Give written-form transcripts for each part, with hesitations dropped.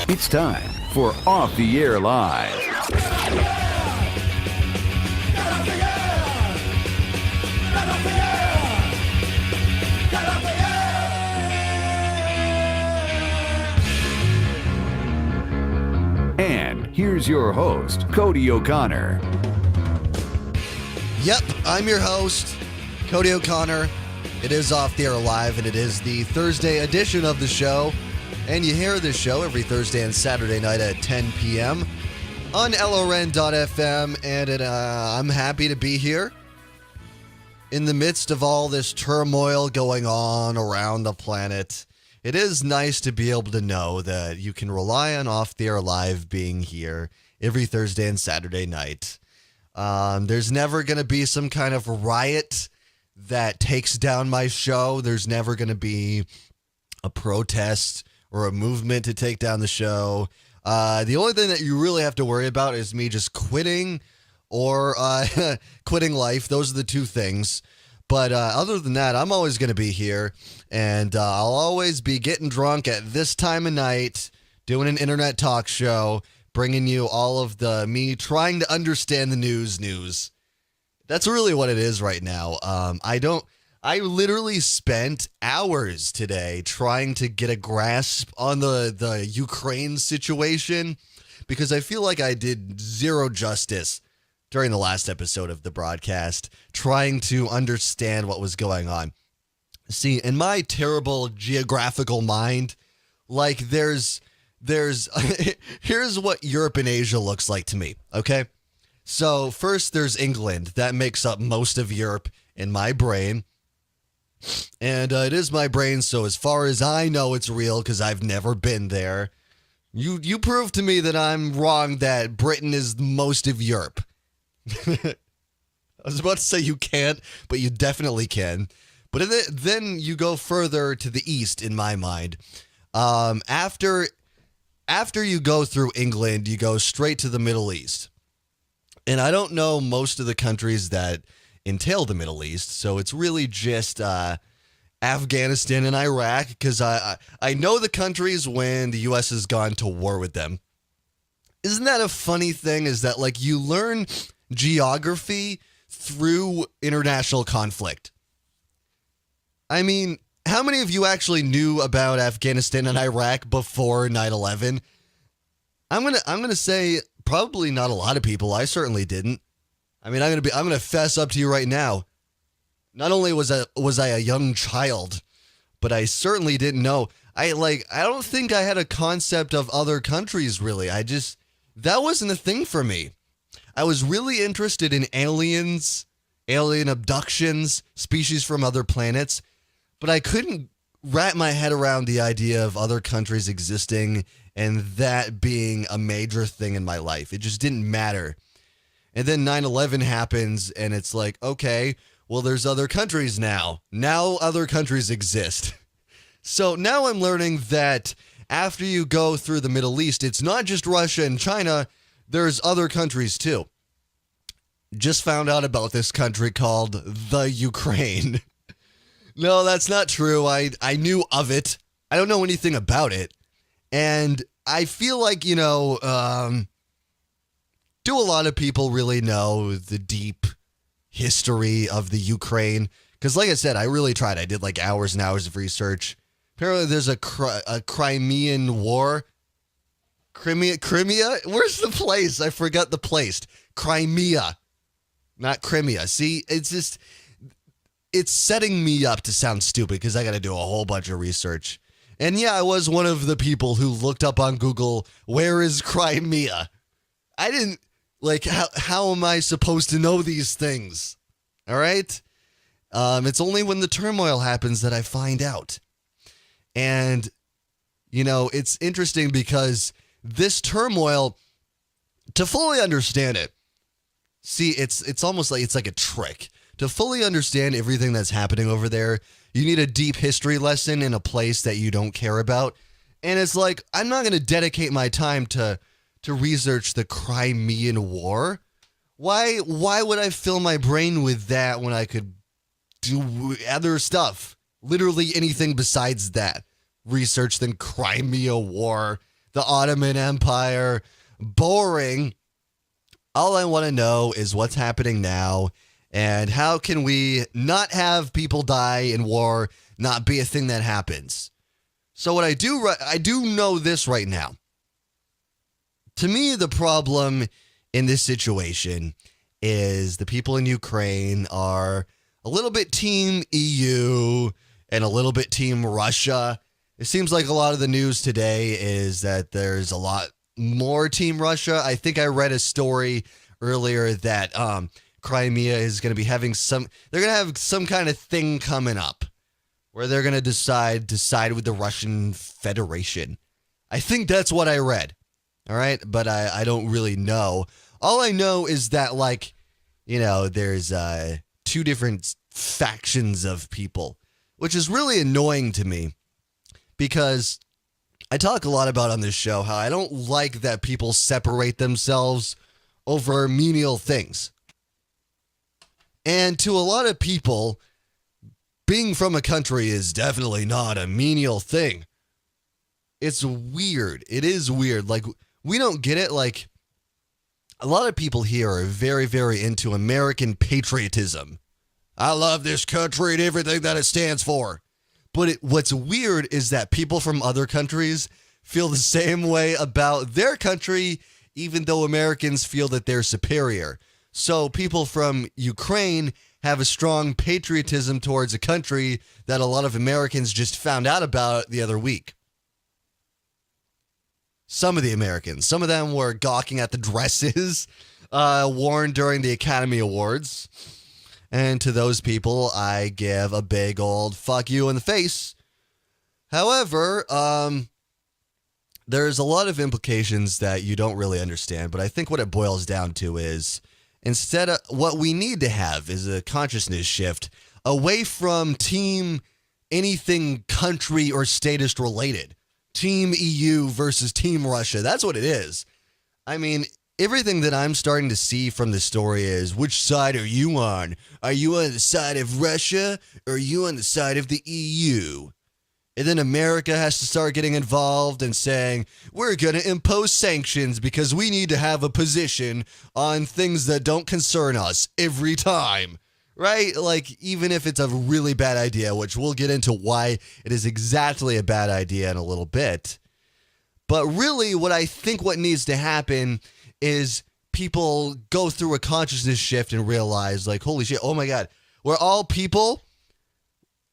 It's time for Off the Air Live. And here's your host, Cody O'Connor. Yep, I'm your host, Cody O'Connor. It is Off the Air Live, and it is the Thursday edition of the show. And you hear this show every Thursday and Saturday night at 10 p.m. on LRN.FM. And I'm happy to be here in the midst of all this turmoil going on around the planet. It is nice to be able to know that you can rely on Off the Air Live being here every Thursday and Saturday night. There's never going to be some kind of riot that takes down my show. There's never going to be a protest or a movement to take down the show. The only thing that you really have to worry about is me just quitting or quitting life. Those are the two things. But other than that, I'm always going to be here, and I'll always be getting drunk at this time of night, doing an internet talk show, bringing you all of me trying to understand the news. That's really what it is right now. I literally spent hours today trying to get a grasp on the Ukraine situation because I feel like I did zero justice during the last episode of the broadcast, trying to understand what was going on. See, in my terrible geographical mind, like there's here's what Europe and Asia looks like to me, okay? So first there's England. That makes up most of Europe in my brain. And it is my brain, so as far as I know, it's real because I've never been there. You prove to me that I'm wrong, that Britain is most of Europe. I was about to say you can't, but you definitely can. But then you go further to the east in my mind. After you go through England, you go straight to the Middle East. And I don't know most of the countries that entail the Middle East, so it's really just Afghanistan and Iraq, because I know the countries when the U.S. has gone to war with them. Isn't that a funny thing, is that like you learn geography through international conflict? I mean, how many of you actually knew about Afghanistan and Iraq before 9/11? I'm gonna say probably not a lot of people. I certainly didn't. I mean, I'm gonna fess up to you right now. Not only was I a young child, but I certainly didn't know. I don't think I had a concept of other countries really. That wasn't a thing for me. I was really interested in aliens, alien abductions, species from other planets, but I couldn't wrap my head around the idea of other countries existing and that being a major thing in my life. It just didn't matter. And then 9/11 happens, and it's like, okay, well, there's other countries now. Now other countries exist. So now I'm learning that after you go through the Middle East, it's not just Russia and China. There's other countries too. Just found out about this country called the Ukraine. No, that's not true. I knew of it. I don't know anything about it. And I feel like, do a lot of people really know the deep history of the Ukraine? Because like I said, I really tried. I did like hours and hours of research. Apparently there's a Crimean War. Crimea? Where's the place? I forgot the place. Crimea. Not Crimea. See, it's setting me up to sound stupid because I got to do a whole bunch of research. And yeah, I was one of the people who looked up on Google, where is Crimea? I didn't, how am I supposed to know these things? All right? It's only when the turmoil happens that I find out. And, it's interesting because this turmoil, to fully understand it, see, it's almost like it's like a trick. To fully understand everything that's happening over there, you need a deep history lesson in a place that you don't care about. And it's like, I'm not going to dedicate my time to research the Crimean War. Why would I fill my brain with that when I could do other stuff? Literally anything besides that. research than Crimea War, the Ottoman Empire. Boring. All I want to know is what's happening now and how can we not have people die in war, not be a thing that happens. So what I do know this right now. To me, the problem in this situation is the people in Ukraine are a little bit team EU and a little bit team Russia. It seems like a lot of the news today is that there's a lot more team Russia. I think I read a story earlier that Crimea is going to be having they're going to have some kind of thing coming up where they're going to decide with the Russian Federation. I think that's what I read. All right. But I don't really know. All I know is that, like, you know, there's two different factions of people, which is really annoying to me because I talk a lot about on this show how I don't like that people separate themselves over menial things. And to a lot of people, being from a country is definitely not a menial thing. It's weird. It is weird. Like, we don't get it. Like, a lot of people here are very, very into American patriotism. I love this country and everything that it stands for. But what's weird is that people from other countries feel the same way about their country, even though Americans feel that they're superior. So people from Ukraine have a strong patriotism towards a country that a lot of Americans just found out about the other week. Some of the Americans, some of them were gawking at the dresses worn during the Academy Awards. And to those people, I give a big old fuck you in the face. However, there's a lot of implications that you don't really understand. But I think what it boils down to is instead of what we need to have is a consciousness shift away from team anything country or statist related. Team EU versus Team Russia. That's what it is. I mean, everything that I'm starting to see from the story is, which side are you on? Are you on the side of Russia or are you on the side of the EU? And then America has to start getting involved and saying, we're going to impose sanctions because we need to have a position on things that don't concern us every time. Right? Like, even if it's a really bad idea, which we'll get into why it is exactly a bad idea in a little bit. But really, what I think what needs to happen is people go through a consciousness shift and realize, like, holy shit, oh my God, we're all people.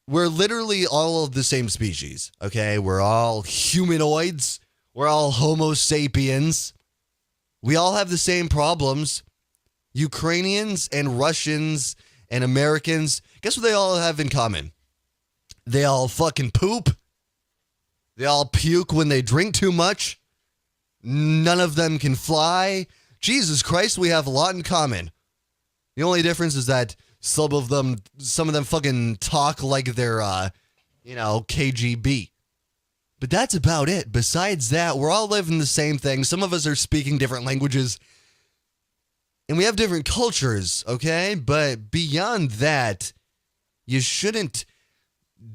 We're literally all of the same species, okay? We're all humanoids. We're all Homo sapiens. We all have the same problems. Ukrainians and Russians and Americans, guess what they all have in common? They all fucking poop. They all puke when they drink too much. None of them can fly. Jesus Christ, we have a lot in common. The only difference is that some of them fucking talk like they're, KGB. But that's about it. Besides that, we're all living the same thing. Some of us are speaking different languages. And we have different cultures, okay? But beyond that, you shouldn't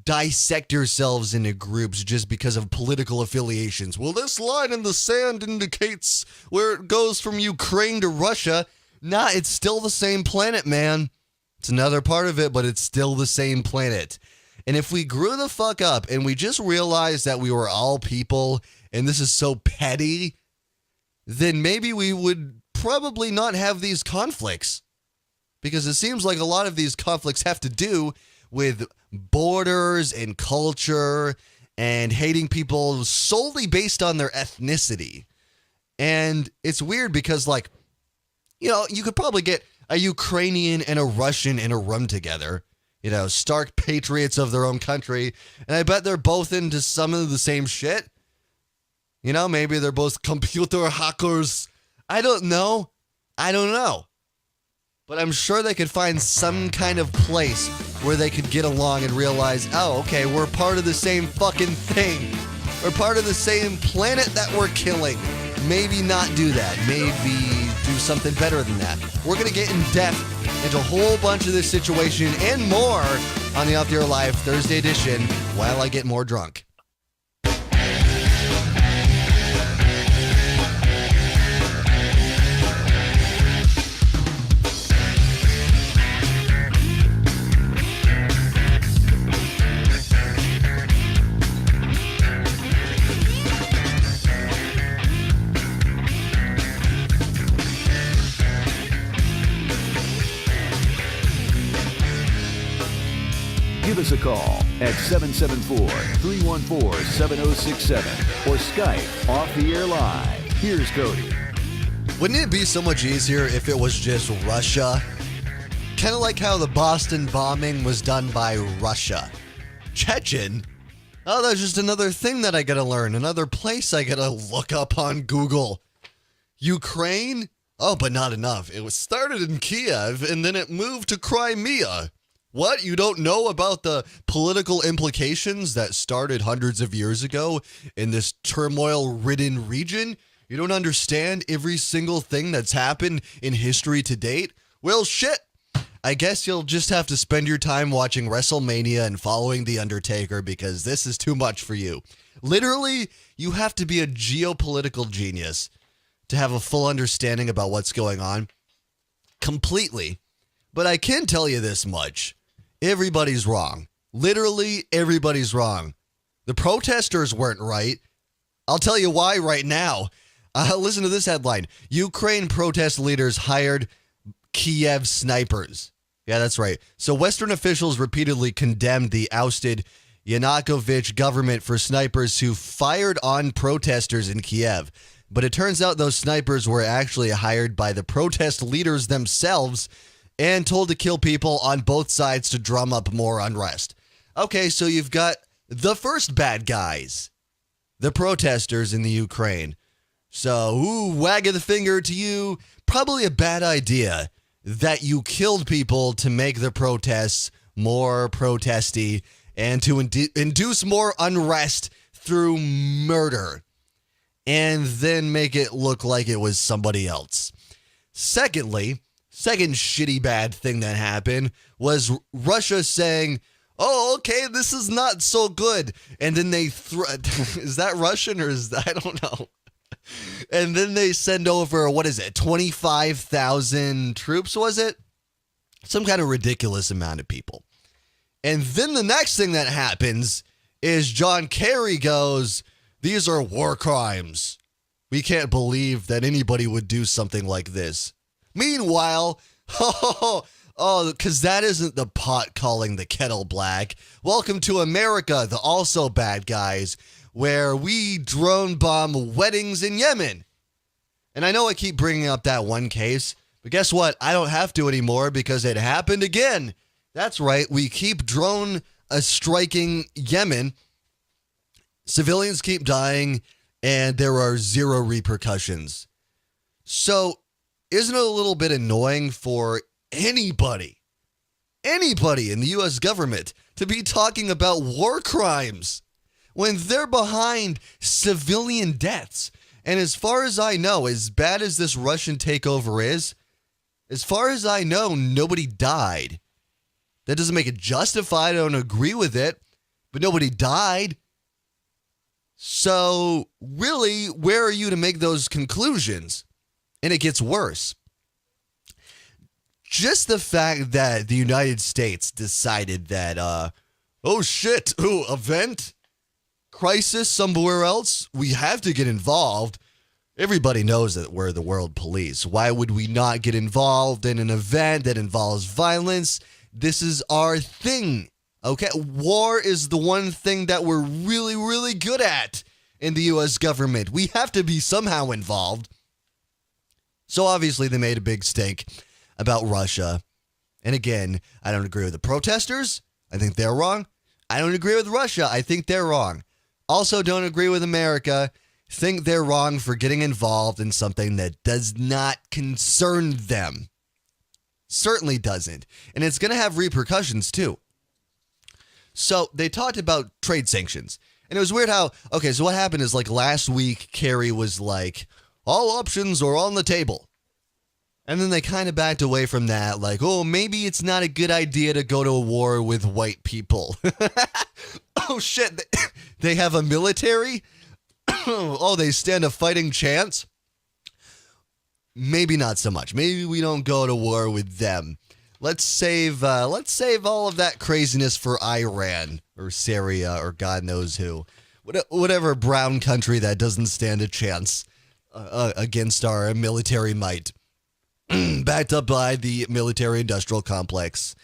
dissect yourselves into groups just because of political affiliations. Well, this line in the sand indicates where it goes from Ukraine to Russia. Nah, it's still the same planet, man. It's another part of it, but it's still the same planet. And if we grew the fuck up and we just realized that we were all people and this is so petty, then maybe we would probably not have these conflicts. Because it seems like a lot of these conflicts have to do with borders and culture and hating people solely based on their ethnicity. And it's weird because, like, you know, you could probably get a Ukrainian and a Russian in a room together, you know, stark patriots of their own country. And I bet they're both into some of the same shit. You know, maybe they're both computer hackers. I don't know. But I'm sure they could find some kind of place where they could get along and realize, oh, okay, we're part of the same fucking thing. We're part of the same planet that we're killing. Maybe not do that. Maybe do something better than that. We're going to get in depth into a whole bunch of this situation and more on the Off the Air Live Thursday edition while I get more drunk. at 774-314-7067 or Skype Off the Air Live. Here's Cody. Wouldn't it be so much easier if it was just Russia? Kind of like how the Boston bombing was done by Russia. Chechen? Oh, that's just another thing that I gotta learn. Another place I gotta look up on Google. Ukraine? Oh, but not enough. It was started in Kiev and then it moved to Crimea. What? You don't know about the political implications that started hundreds of years ago in this turmoil-ridden region? You don't understand every single thing that's happened in history to date? Well, shit. I guess you'll just have to spend your time watching WrestleMania and following The Undertaker because this is too much for you. Literally, you have to be a geopolitical genius to have a full understanding about what's going on. Completely. But I can tell you this much. Everybody's wrong. Literally, everybody's wrong. The protesters weren't right. I'll tell you why right now. Listen to this headline. Ukraine protest leaders hired Kiev snipers. Yeah, that's right. So Western officials repeatedly condemned the ousted Yanukovych government for snipers who fired on protesters in Kiev. But it turns out those snipers were actually hired by the protest leaders themselves and told to kill people on both sides to drum up more unrest. Okay, so you've got the first bad guys, the protesters in the Ukraine. So, wagging the finger to you, probably a bad idea that you killed people to make the protests more protesty and to induce more unrest through murder and then make it look like it was somebody else. Secondly, second shitty bad thing that happened was Russia saying, oh, okay, this is not so good. And then they is that Russian or is that, I don't know. And then they send over, 25,000 troops, was it? Some kind of ridiculous amount of people. And then the next thing that happens is John Kerry goes, these are war crimes. We can't believe that anybody would do something like this. Meanwhile, because that isn't the pot calling the kettle black. Welcome to America, the also bad guys, where we drone bomb weddings in Yemen. And I know I keep bringing up that one case, but guess what? I don't have to anymore because it happened again. That's right. We keep drone striking Yemen. Civilians keep dying, and there are zero repercussions. So, isn't it a little bit annoying for anybody in the U.S. government to be talking about war crimes when they're behind civilian deaths? And as far as I know, as bad as this Russian takeover is, as far as I know, nobody died. That doesn't make it justified. I don't agree with it, but nobody died. So really, where are you to make those conclusions? And it gets worse. Just the fact that the United States decided that, event, crisis somewhere else, we have to get involved. Everybody knows that we're the world police. Why would we not get involved in an event that involves violence? This is our thing. Okay, war is the one thing that we're really, really good at in the U.S. government. We have to be somehow involved. So obviously they made a big stink about Russia. And again, I don't agree with the protesters. I think they're wrong. I don't agree with Russia. I think they're wrong. Also don't agree with America. Think they're wrong for getting involved in something that does not concern them. Certainly doesn't. And it's going to have repercussions too. So they talked about trade sanctions. And it was weird how, okay, so what happened is like last week, Kerry was like, all options are on the table. And then they kind of backed away from that, like, oh, maybe it's not a good idea to go to a war with white people. Oh, shit, they have a military? Oh, they stand a fighting chance? Maybe not so much. Maybe we don't go to war with them. Let's save all of that craziness for Iran or Syria or God knows who. Whatever brown country that doesn't stand a chance against our military might. Backed up by the military-industrial complex.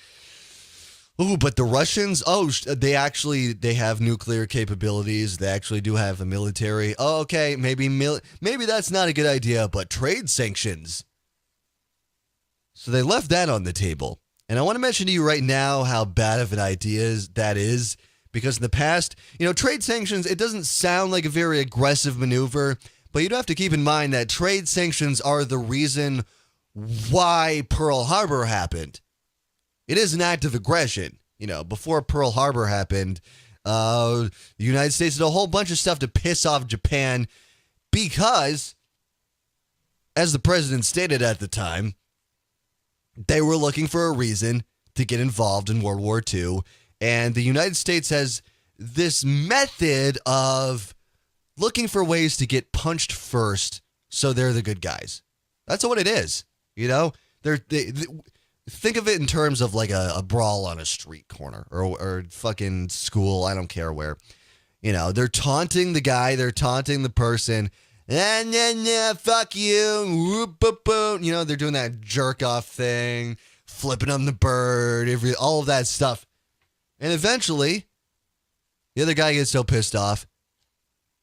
Ooh, but the Russians, they have nuclear capabilities. They actually do have a military. Oh, okay, maybe that's not a good idea, but trade sanctions. So they left that on the table. And I want to mention to you right now how bad of an idea that is, because in the past, trade sanctions, it doesn't sound like a very aggressive maneuver, but you do have to keep in mind that trade sanctions are the reason why Pearl Harbor happened. It is an act of aggression. Before Pearl Harbor happened, the United States did a whole bunch of stuff to piss off Japan because, as the president stated at the time, they were looking for a reason to get involved in World War II. And the United States has this method of looking for ways to get punched first so they're the good guys. That's what it is. They think of it in terms of like a brawl on a street corner or fucking school. I don't care where. They're taunting the guy. They're taunting the person. Fuck you. Whoop, boop, boop. They're doing that jerk off thing, flipping on the bird, all of that stuff. And eventually, the other guy gets so pissed off,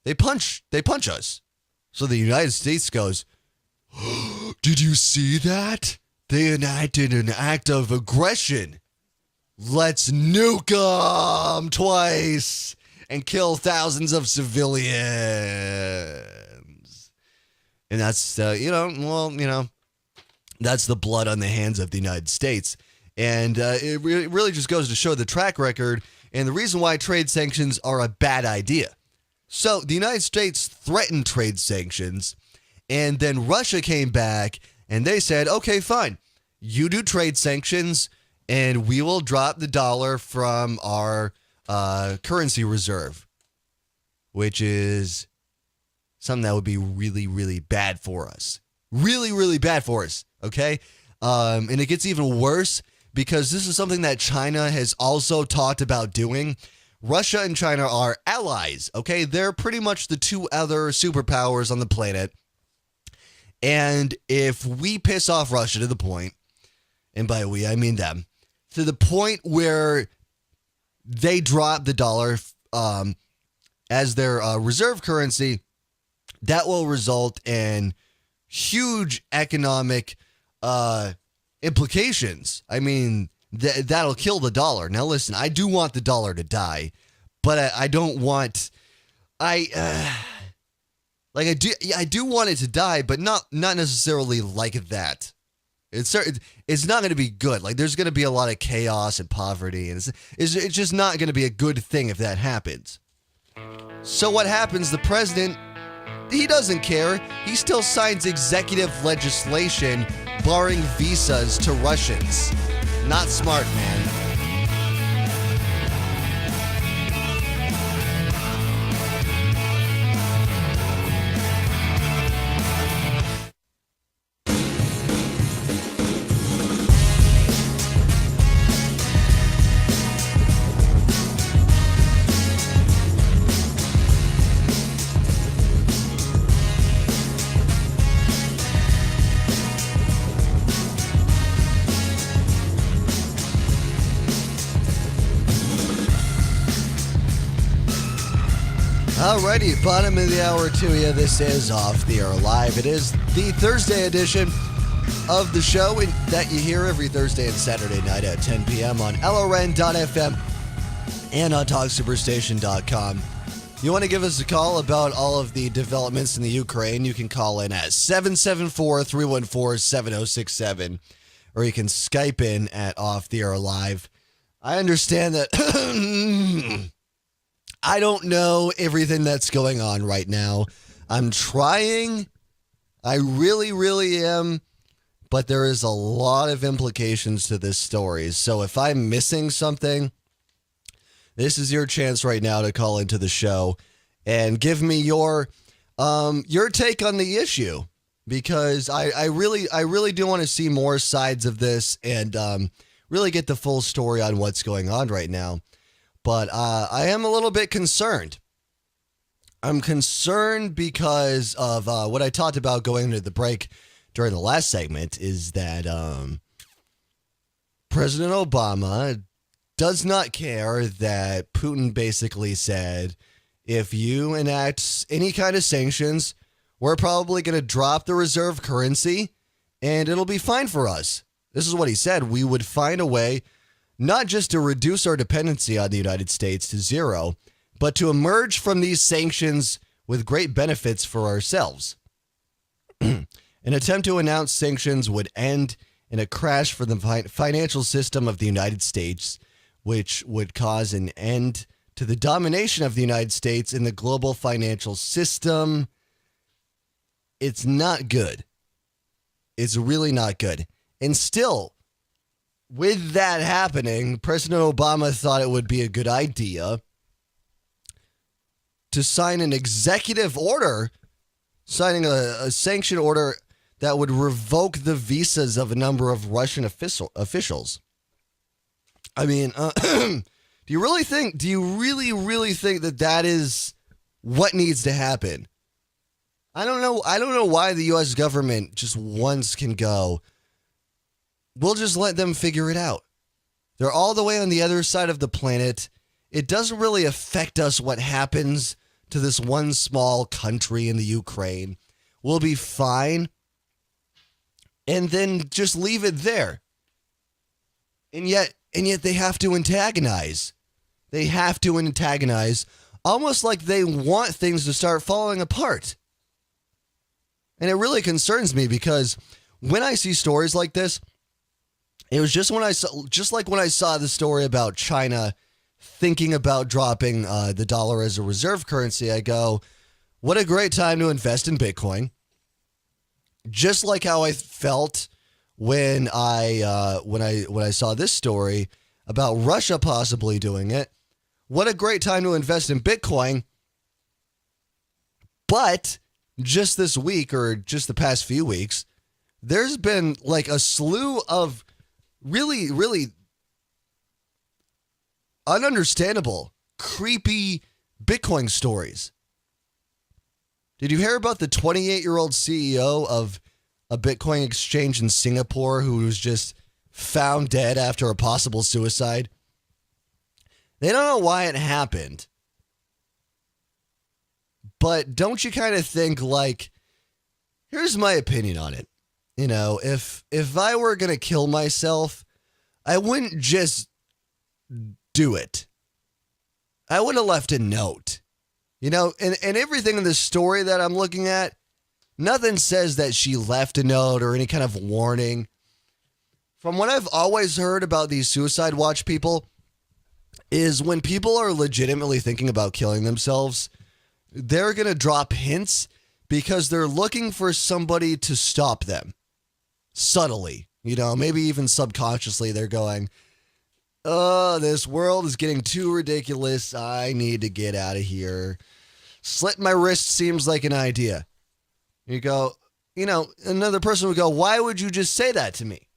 they punch us. So the United States goes, did you see that? They enacted an act of aggression. Let's nuke them twice and kill thousands of civilians. And that's, that's the blood on the hands of the United States. And it really just goes to show the track record and the reason why trade sanctions are a bad idea. So the United States threatened trade sanctions, and then Russia came back and they said, okay, fine. You do trade sanctions, and we will drop the dollar from our currency reserve, which is something that would be really, really bad for us. Really, really bad for us, okay? And it gets even worse because this is something that China has also talked about doing. Russia and China are allies, okay? They're pretty much the two other superpowers on the planet. And if we piss off Russia to the point, and by we, I mean them, to the point where they drop the dollar as their reserve currency, that will result in huge economic implications. I mean, that'll kill the dollar. Now, listen, I do want the dollar to die, but I don't want... I do want it to die, but not necessarily like that. It's not going to be good. Like, there's going to be a lot of chaos and poverty, and it's just not going to be a good thing if that happens. So what happens? The president, he doesn't care. He still signs executive legislation barring visas to Russians. Not smart, man. Alrighty, bottom of the hour to you. This is Off the Air Live. It is the Thursday edition of the show that you hear every Thursday and Saturday night at 10 p.m. on LRN.FM and on TalkSuperstation.com. You want to give us a call about all of the developments in the Ukraine, you can call in at 774-314-7067, or you can Skype in at Off the Air Live. I understand that... I don't know everything that's going on right now. I'm trying. I really, really am. But there is a lot of implications to this story. So if I'm missing something, this is your chance right now to call into the show and give me your take on the issue. Because I really do want to see more sides of this and really get the full story on what's going on right now. But I am a little bit concerned. I'm concerned because of what I talked about going into the break during the last segment is that President Obama does not care that Putin basically said, if you enact any kind of sanctions, we're probably going to drop the reserve currency and it'll be fine for us. This is what he said. We would find a way not just to reduce our dependency on the United States to zero, but to emerge from these sanctions with great benefits for ourselves. An attempt to announce sanctions would end in a crash for the financial system of the United States, which would cause an end to the domination of the United States in the global financial system. It's not good. It's really not good. And still, with that happening, President Obama thought it would be a good idea to sign an executive order, signing a sanction order that would revoke the visas of a number of Russian officials. I mean, do you really think that that is what needs to happen? I don't know why the U.S. government just once can go, we'll just let them figure it out. They're all the way on the other side of the planet. It doesn't really affect us what happens to this one small country in the Ukraine. We'll be fine. And then just leave it there. And yet they have to antagonize. They have to antagonize, almost like they want things to start falling apart. And it really concerns me because when I see stories like this, it was just when I saw the story about China thinking about dropping the dollar as a reserve currency, I go, what a great time to invest in Bitcoin. Just like how I felt when I saw this story about Russia possibly doing it. What a great time to invest in Bitcoin. But just this week, or just the past few weeks, there's been like a slew of really, really ununderstandable, creepy Bitcoin stories. Did you hear about the 28-year-old CEO of a Bitcoin exchange in Singapore who was just found dead after a possible suicide? They don't know why it happened. But don't you kind of think like, here's my opinion on it. You know, if I were going to kill myself, I wouldn't just do it. I would have left a note. You know, and everything in this story that I'm looking at, nothing says that she left a note or any kind of warning. From what I've always heard about these suicide watch people, is when people are legitimately thinking about killing themselves, they're going to drop hints because they're looking for somebody to stop them. Subtly, you know, maybe even subconsciously, they're going, oh, this world is getting too ridiculous. I need to get out of here. Slit my wrist seems like an idea. You go, you know, another person would go, why would you just say that to me?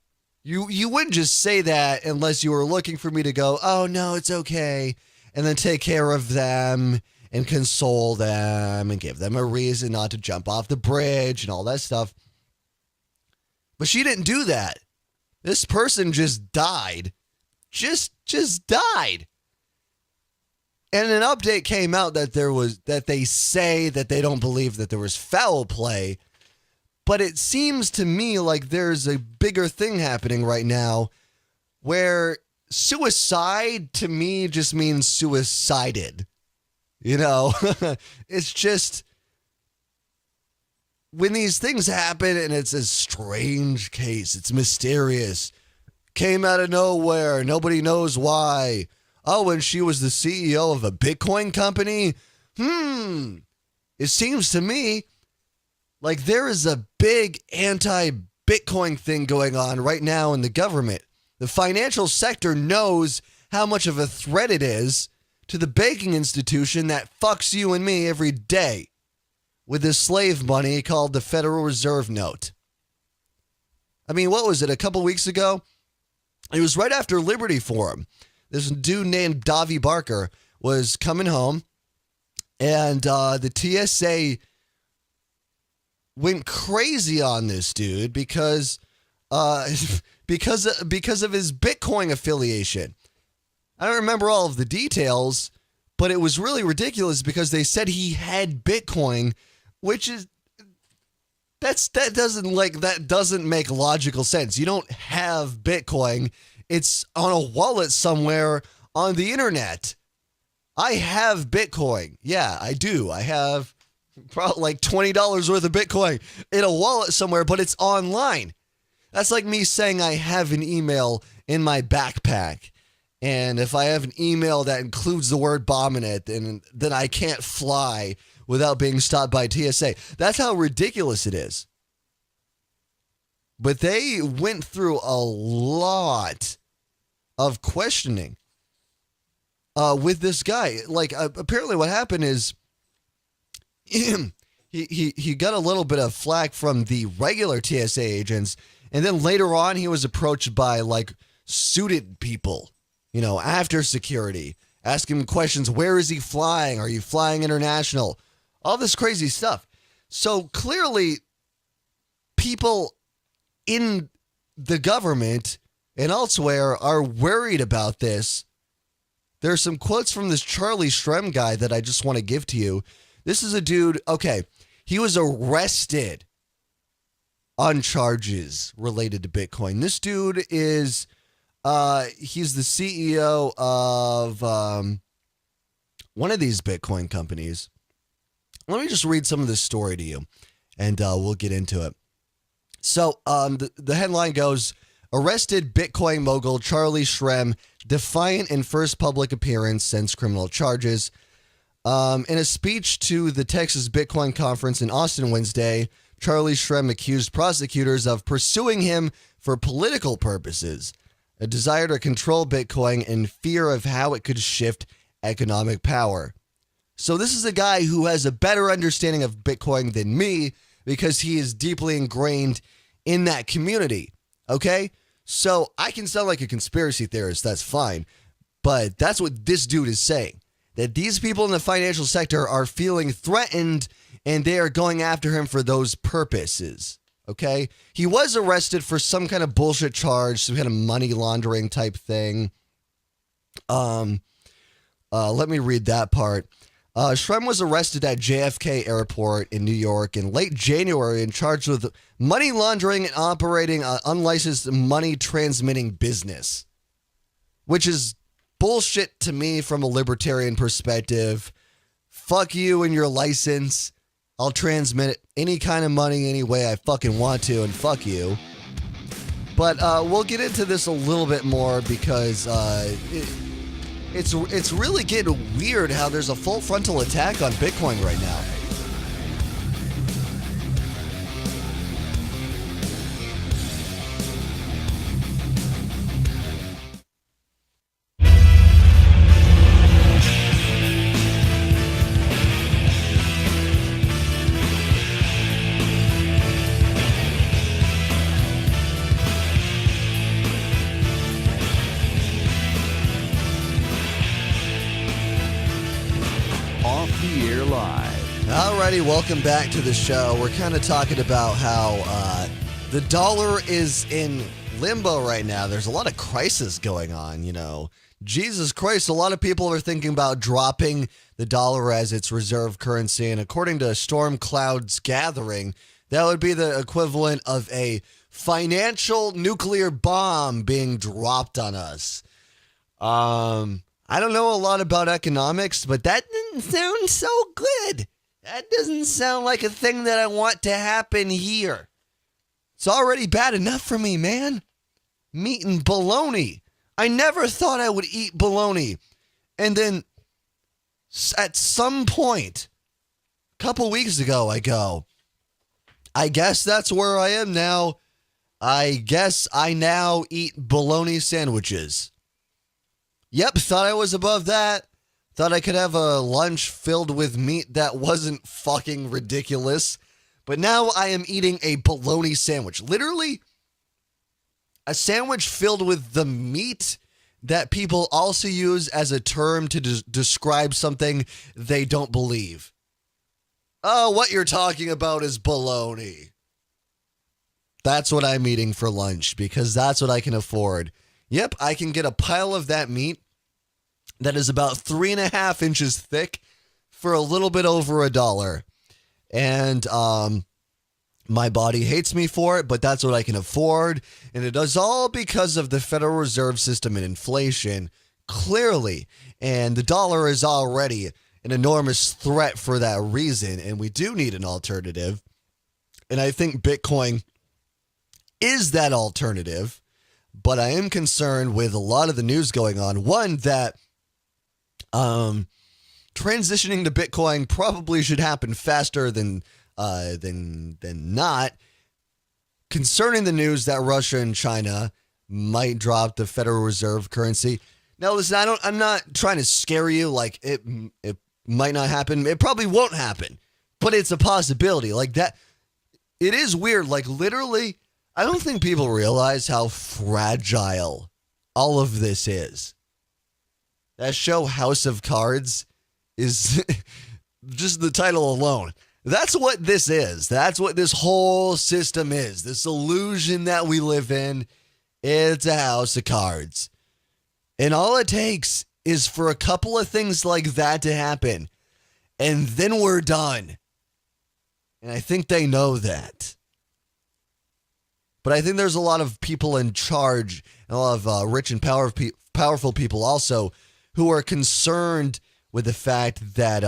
You wouldn't just say that unless you were looking for me to go, oh, no, it's okay. And then take care of them and console them and give them a reason not to jump off the bridge and all that stuff. But she didn't do that. This person just died. Just died. And an update came out that they say that they don't believe that there was foul play. But it seems to me like there's a bigger thing happening right now where suicide to me just means suicided. You know, it's just when these things happen and it's a strange case, it's mysterious, came out of nowhere, nobody knows why. Oh, and she was the CEO of a Bitcoin company? It seems to me like there is a big anti-Bitcoin thing going on right now in the government. The financial sector knows how much of a threat it is to the banking institution that fucks you and me every day with this slave money called the Federal Reserve Note. I mean, what was it, a couple weeks ago? It was right after Liberty Forum. This dude named Davi Barker was coming home, and the TSA went crazy on this dude because of his Bitcoin affiliation. I don't remember all of the details, but it was really ridiculous because they said he had Bitcoin, which is that doesn't make logical sense. You don't have Bitcoin. It's on a wallet somewhere on the internet. I have Bitcoin. Yeah, I do. I have probably like $20 worth of Bitcoin in a wallet somewhere, but it's online. That's like me saying I have an email in my backpack. And if I have an email that includes the word bomb in it, then I can't fly without being stopped by TSA. That's how ridiculous it is. But they went through a lot of questioning with this guy. Like, apparently what happened is he got a little bit of flack from the regular TSA agents. And then later on, he was approached by, like, suited people, after security, asking him questions. Where is he flying? Are you flying international? All this crazy stuff. So clearly, people in the government and elsewhere are worried about this. There's some quotes from this Charlie Shrem guy that I just want to give to you. This is a dude, okay, he was arrested on charges related to Bitcoin. This dude is, he's the CEO of one of these Bitcoin companies. Let me just read some of this story to you, and we'll get into it. So the headline goes, arrested Bitcoin mogul Charlie Shrem, defiant in first public appearance since criminal charges. In a speech to the Texas Bitcoin Conference in Austin Wednesday, Charlie Shrem accused prosecutors of pursuing him for political purposes, a desire to control Bitcoin, and fear of how it could shift economic power. So this is a guy who has a better understanding of Bitcoin than me because he is deeply ingrained in that community. Okay? So I can sound like a conspiracy theorist. That's fine. But that's what this dude is saying. That these people in the financial sector are feeling threatened and they are going after him for those purposes. Okay? He was arrested for some kind of bullshit charge, some kind of money laundering type thing. Let me read that part. Shrem was arrested at JFK Airport in New York in late January and charged with money laundering and operating an unlicensed money transmitting business, which is bullshit to me from a libertarian perspective. Fuck you and your license. I'll transmit any kind of money any way I fucking want to, and fuck you. But we'll get into this a little bit more because it's really getting weird how there's a full frontal attack on Bitcoin right now. Alrighty, welcome back to the show. We're kind of talking about how the dollar is in limbo right now. There's a lot of crisis going on, Jesus Christ, a lot of people are thinking about dropping the dollar as its reserve currency. And according to Storm Cloud's Gathering, that would be the equivalent of a financial nuclear bomb being dropped on us. I don't know a lot about economics, but that didn't sound so good. That doesn't sound like a thing that I want to happen here. It's already bad enough for me, man. I'm eating bologna. I never thought I would eat bologna. And then at some point, a couple weeks ago, I go, I guess that's where I am now. I guess I now eat bologna sandwiches. Yep, thought I was above that. Thought I could have a lunch filled with meat that wasn't fucking ridiculous. But now I am eating a bologna sandwich. Literally, a sandwich filled with the meat that people also use as a term to describe something they don't believe. Oh, what you're talking about is bologna. That's what I'm eating for lunch because that's what I can afford. Yep, I can get a pile of that meat that is about 3.5 inches thick for a little bit over $1. And my body hates me for it, but that's what I can afford. And it is all because of the Federal Reserve System and inflation, clearly. And the dollar is already an enormous threat for that reason. And we do need an alternative. And I think Bitcoin is that alternative. But I am concerned with a lot of the news going on. One, that transitioning to Bitcoin probably should happen faster than not. Concerning the news that Russia and China might drop the Federal Reserve currency. Now, listen, I'm not trying to scare you. Like it might not happen. It probably won't happen, but it's a possibility. Like that. It is weird. Like literally, I don't think people realize how fragile all of this is. That show House of Cards is just the title alone. That's what this is. That's what this whole system is. This illusion that we live in. It's a house of cards. And all it takes is for a couple of things like that to happen. And then we're done. And I think they know that. But I think there's a lot of people in charge, and a lot of rich and powerful people also, who are concerned with the fact that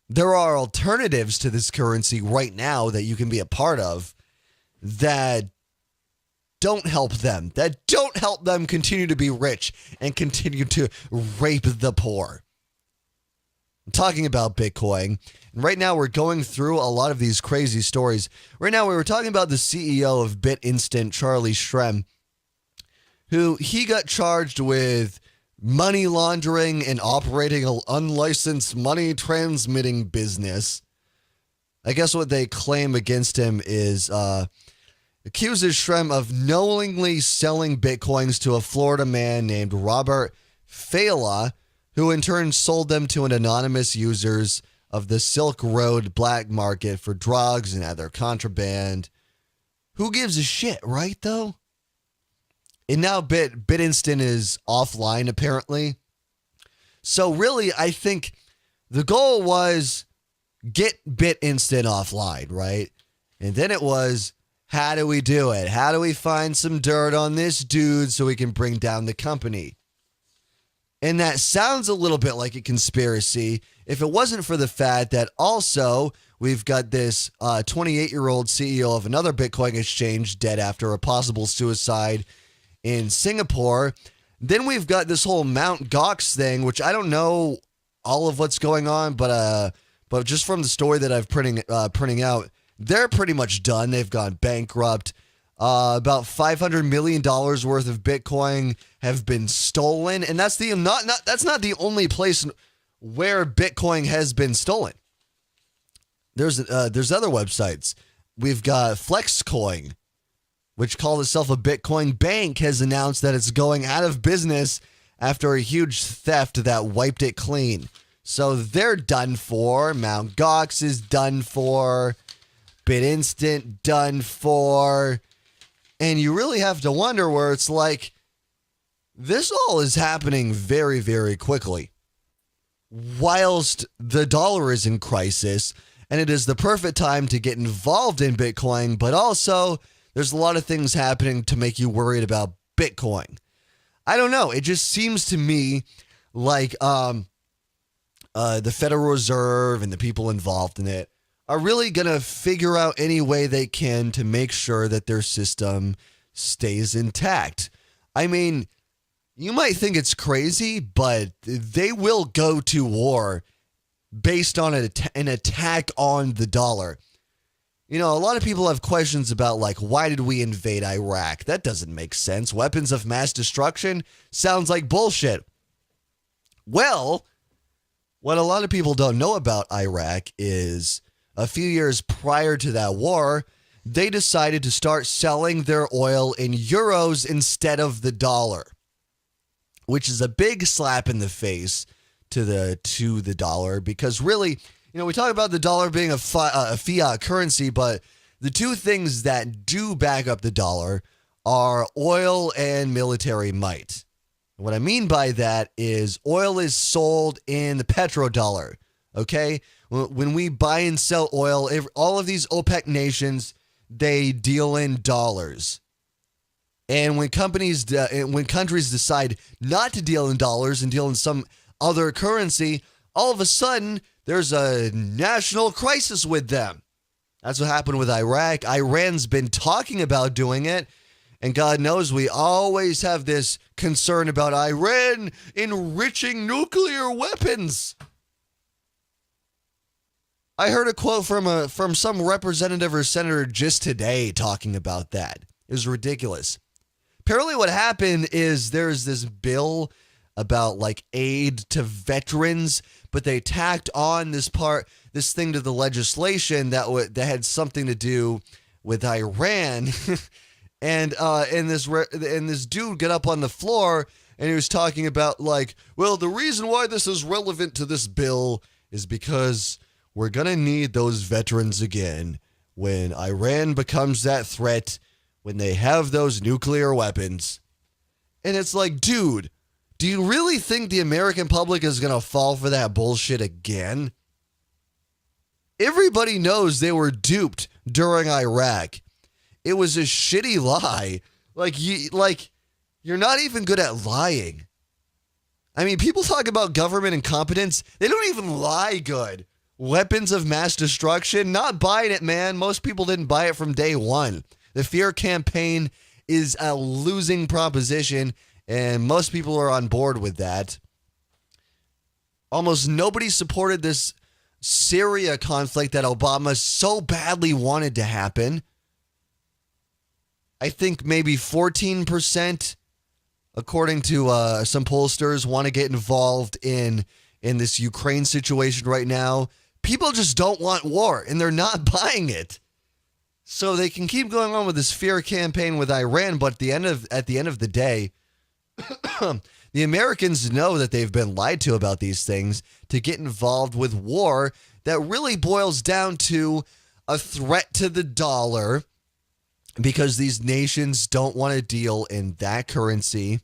there are alternatives to this currency right now that you can be a part of that don't help them, continue to be rich and continue to rape the poor. I'm talking about Bitcoin. And right now we're going through a lot of these crazy stories. Right now we were talking about the CEO of BitInstant, Charlie Shrem, who he got charged with money laundering and operating an unlicensed money transmitting business. I guess what they claim against him is accuses Shrem of knowingly selling Bitcoins to a Florida man named Robert Fala, who in turn sold them to an anonymous users of the Silk Road black market for drugs and other contraband. Who gives a shit, right, though? And now BitInstant is offline, apparently. So really, I think the goal was get BitInstant offline, right? And then it was, how do we do it? How do we find some dirt on this dude so we can bring down the company? And that sounds a little bit like a conspiracy if it wasn't for the fact that also we've got this 28-year-old CEO of another Bitcoin exchange dead after a possible suicide in Singapore. Then we've got this whole Mt. Gox thing, which I don't know all of what's going on, but just from the story that I've printing out, they're pretty much done. They've gone bankrupt. About $500 million worth of Bitcoin have been stolen, and that's that's not the only place where Bitcoin has been stolen. There's other websites. We've got Flexcoin, which called itself a Bitcoin bank, has announced that it's going out of business after a huge theft that wiped it clean. So they're done for. Mt. Gox is done for. BitInstant done for. And you really have to wonder where it's like, this all is happening very, very quickly. Whilst the dollar is in crisis, and it is the perfect time to get involved in Bitcoin, but also there's a lot of things happening to make you worried about Bitcoin. I don't know. It just seems to me like the Federal Reserve and the people involved in it are really going to figure out any way they can to make sure that their system stays intact. I mean, you might think it's crazy, but they will go to war based on an attack on the dollar. You know, a lot of people have questions about, like, why did we invade Iraq? That doesn't make sense. Weapons of mass destruction sounds like bullshit. Well, what a lot of people don't know about Iraq is a few years prior to that war, they decided to start selling their oil in euros instead of the dollar, which is a big slap in the face to the dollar, because really, you know, we talk about the dollar being a fiat currency, but the two things that do back up the dollar are oil and military might. And what I mean by that is oil is sold in the petrodollar, okay? When we buy and sell oil, all of these OPEC nations, they deal in dollars. And when countries decide not to deal in dollars and deal in some other currency, all of a sudden, there's a national crisis with them. That's what happened with Iraq. Iran's been talking about doing it. And God knows we always have this concern about Iran enriching nuclear weapons. I heard a quote from some representative or senator just today talking about that. It was ridiculous. Apparently what happened is there's this bill about like aid to veterans, but they tacked on this thing to the legislation that had something to do with Iran. And this dude got up on the floor and he was talking about like, well, the reason why this is relevant to this bill is because we're going to need those veterans again when Iran becomes that threat, when they have those nuclear weapons. And it's like, dude, do you really think the American public is going to fall for that bullshit again? Everybody knows they were duped during Iraq. It was a shitty lie. You're not even good at lying. I mean, people talk about government incompetence. They don't even lie good. Weapons of mass destruction, not buying it, man. Most people didn't buy it from day one. The fear campaign is a losing proposition, and most people are on board with that. Almost nobody supported this Syria conflict that Obama so badly wanted to happen. I think maybe 14%, according to some pollsters, want to get involved in this Ukraine situation right now. People just don't want war, and they're not buying it. So they can keep going on with this fear campaign with Iran, but at the end of the day, the Americans know that they've been lied to about these things to get involved with war that really boils down to a threat to the dollar, because these nations don't want to deal in that currency.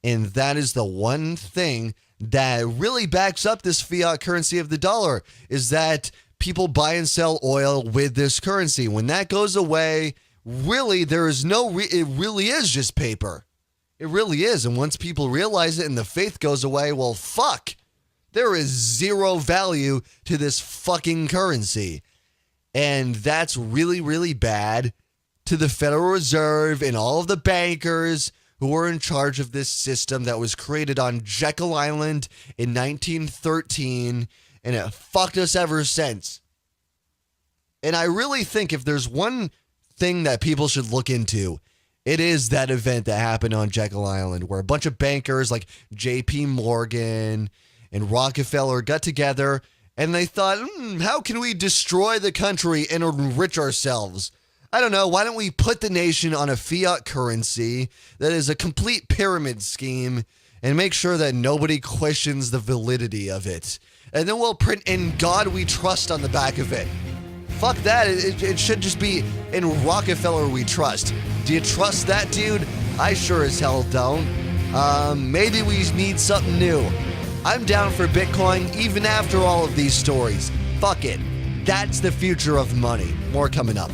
And that is the one thing that really backs up this fiat currency of the dollar, is that people buy and sell oil with this currency. When that goes away, really, it really is just paper. It really is. And once people realize it and the faith goes away, well, fuck. There is zero value to this fucking currency. And that's really, really bad to the Federal Reserve and all of the bankers who were in charge of this system that was created on Jekyll Island in 1913, and it fucked us ever since. And I really think if there's one thing that people should look into, it is that event that happened on Jekyll Island, where a bunch of bankers like J.P. Morgan and Rockefeller got together and they thought, how can we destroy the country and enrich ourselves? I don't know. Why don't we put the nation on a fiat currency that is a complete pyramid scheme and make sure that nobody questions the validity of it? And then we'll print "In God We Trust" on the back of it. Fuck that. It should just be "In Rockefeller We Trust." Do you trust that, dude? I sure as hell don't. Maybe we need something new. I'm down for Bitcoin even after all of these stories. Fuck it. That's the future of money. More coming up.